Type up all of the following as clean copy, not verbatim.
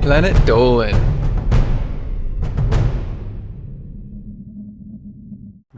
Planet Dolan.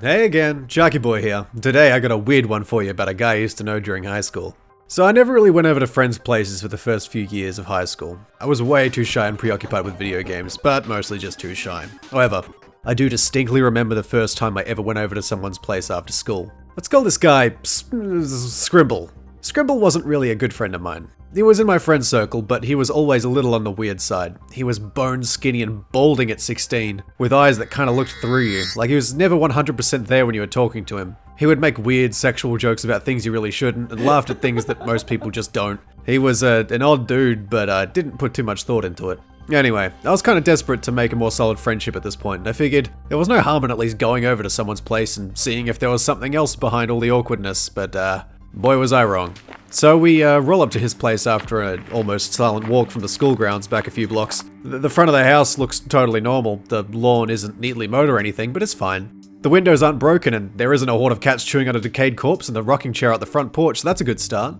Hey again, Sharky Boy here. Today I got a weird one for you about a guy I used to know during high school. So I never really went over to friends' places for the first few years of high school. I was way too shy and preoccupied with video games, but mostly just too shy. However, I do distinctly remember the first time I ever went over to someone's place after school. Let's call this guy Scribble. Scribble wasn't really a good friend of mine. He was in my friend circle, but he was always a little on the weird side. He was bone skinny and balding at 16, with eyes that kind of looked through you, like he was never 100% there when you were talking to him. He would make weird sexual jokes about things he really shouldn't, and laughed at things that most people just don't. He was an odd dude, but didn't put too much thought into it. Anyway, I was kind of desperate to make a more solid friendship at this point, and I figured there was no harm in at least going over to someone's place and seeing if there was something else behind all the awkwardness, but boy was I wrong. So we roll up to his place after an almost silent walk from the school grounds back a few blocks. The front of the house looks totally normal. The lawn isn't neatly mowed or anything, but it's fine. The windows aren't broken and there isn't a horde of cats chewing on a decayed corpse in the rocking chair at the front porch, so that's a good start.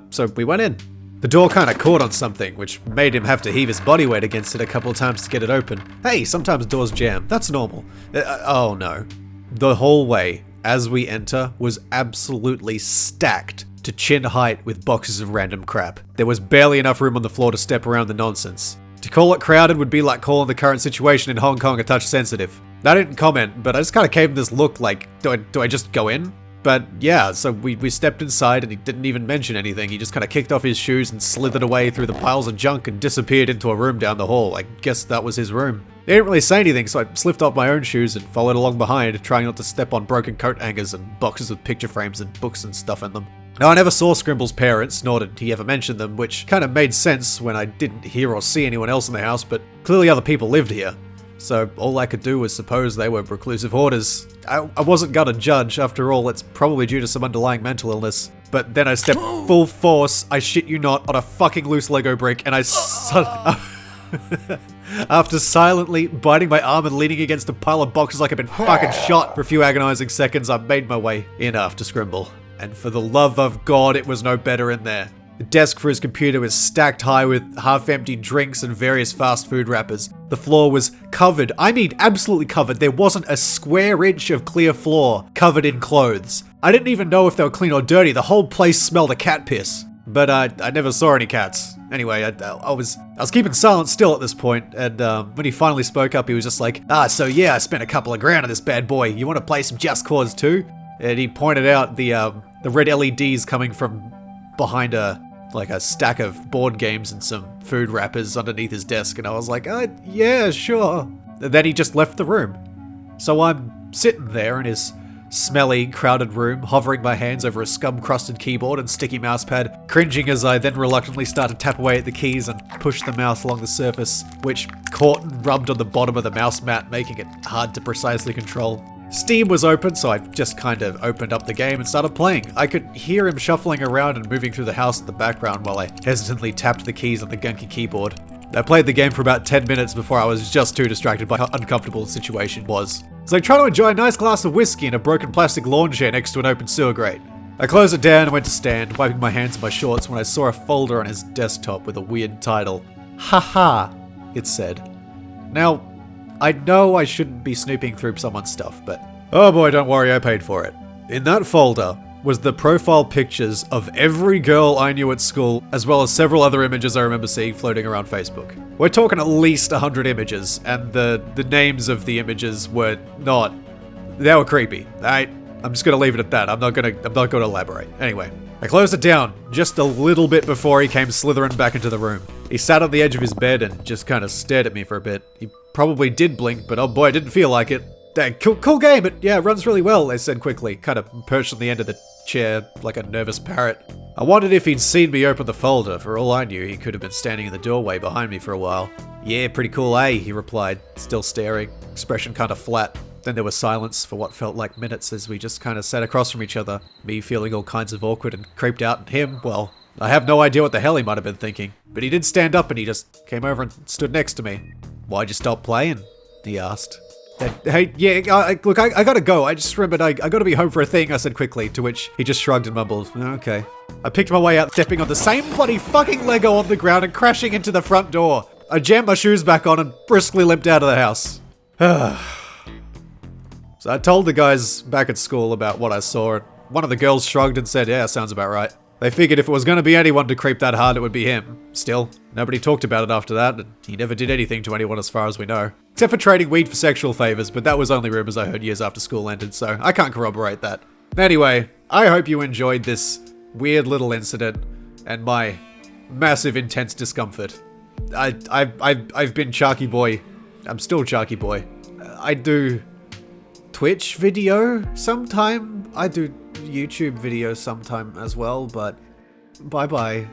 So we went in. The door kind of caught on something, which made him have to heave his body weight against it a couple of times to get it open. Hey, sometimes doors jam. That's normal. Oh no. The hallway, as we enter, was absolutely stacked to chin height with boxes of random crap. There was barely enough room on the floor to step around the nonsense. To call it crowded would be like calling the current situation in Hong Kong a touch sensitive. I didn't comment, but I just kind of gave him this look like, do I just go in? But yeah, so we stepped inside and he didn't even mention anything. He just kind of kicked off his shoes and slithered away through the piles of junk and disappeared into a room down the hall. I guess that was his room. He didn't really say anything, so I slipped off my own shoes and followed along behind, trying not to step on broken coat hangers and boxes with picture frames and books and stuff in them. Now, I never saw Scribble's parents, nor did he ever mention them, which kind of made sense when I didn't hear or see anyone else in the house, but clearly other people lived here. So all I could do was suppose they were reclusive hoarders. I wasn't gonna judge, after all, it's probably due to some underlying mental illness. But then I stepped full force, I shit you not, on a fucking loose Lego brick, and after silently biting my arm and leaning against a pile of boxes like I'd been fucking shot for a few agonizing seconds, I made my way in after Scrimble. And for the love of God, it was no better in there. The desk for his computer was stacked high with half-empty drinks and various fast food wrappers. The floor was covered. I mean, absolutely covered. There wasn't a square inch of clear floor covered in clothes. I didn't even know if they were clean or dirty. The whole place smelled of cat piss. But I never saw any cats. Anyway, I was keeping silent still at this point, and when he finally spoke up, he was just like, so yeah, I spent a couple of grand on this bad boy. You want to play some Just Cause 2? And he pointed out the red LEDs coming from behind a stack of board games and some food wrappers underneath his desk, and I was like, yeah, sure. And then he just left the room. So I'm sitting there in his smelly, crowded room, hovering my hands over a scum-crusted keyboard and sticky mousepad, cringing as I then reluctantly start to tap away at the keys and push the mouse along the surface, which caught and rubbed on the bottom of the mouse mat, making it hard to precisely control. Steam was open, so I just kind of opened up the game and started playing. I could hear him shuffling around and moving through the house in the background while I hesitantly tapped the keys on the gunky keyboard. I played the game for about 10 minutes before I was just too distracted by how uncomfortable the situation was. So I tried to enjoy a nice glass of whiskey in a broken plastic lawn chair next to an open sewer grate. I closed it down and went to stand, wiping my hands in my shorts when I saw a folder on his desktop with a weird title. Haha, it said. Now, I know I shouldn't be snooping through someone's stuff, but oh boy, don't worry, I paid for it. In that folder was the profile pictures of every girl I knew at school, as well as several other images I remember seeing floating around Facebook. We're talking at least 100 images, and the names of the images were not... They were creepy. I'm just gonna leave it at that. I'm not gonna elaborate. Anyway, I closed it down just a little bit before he came slithering back into the room. He sat on the edge of his bed and just kind of stared at me for a bit. He probably did blink, but oh boy, I didn't feel like it. Dang, cool game, it runs really well, I said quickly, kind of perched on the end of the chair like a nervous parrot. I wondered if he'd seen me open the folder. For all I knew, he could have been standing in the doorway behind me for a while. Yeah, pretty cool, eh? He replied, still staring, expression kind of flat. Then there was silence for what felt like minutes as we just kind of sat across from each other, me feeling all kinds of awkward and creeped out, and him, well, I have no idea what the hell he might have been thinking. But he did stand up and he just came over and stood next to me. Why'd you stop playing? He asked. Hey, yeah, look, I gotta go. I just remembered I gotta be home for a thing, I said quickly, to which he just shrugged and mumbled, okay. I picked my way out, stepping on the same bloody fucking Lego on the ground and crashing into the front door. I jammed my shoes back on and briskly limped out of the house. So I told the guys back at school about what I saw, and one of the girls shrugged and said, yeah, sounds about right. They figured if it was going to be anyone to creep that hard, it would be him. Still, nobody talked about it after that, and he never did anything to anyone as far as we know. Except for trading weed for sexual favors, but that was only rumors I heard years after school ended, so I can't corroborate that. Anyway, I hope you enjoyed this weird little incident and my massive intense discomfort. I've been Sharky Boy. I'm still Sharky Boy. I do Twitch video sometime. I do YouTube videos sometime as well, but bye-bye.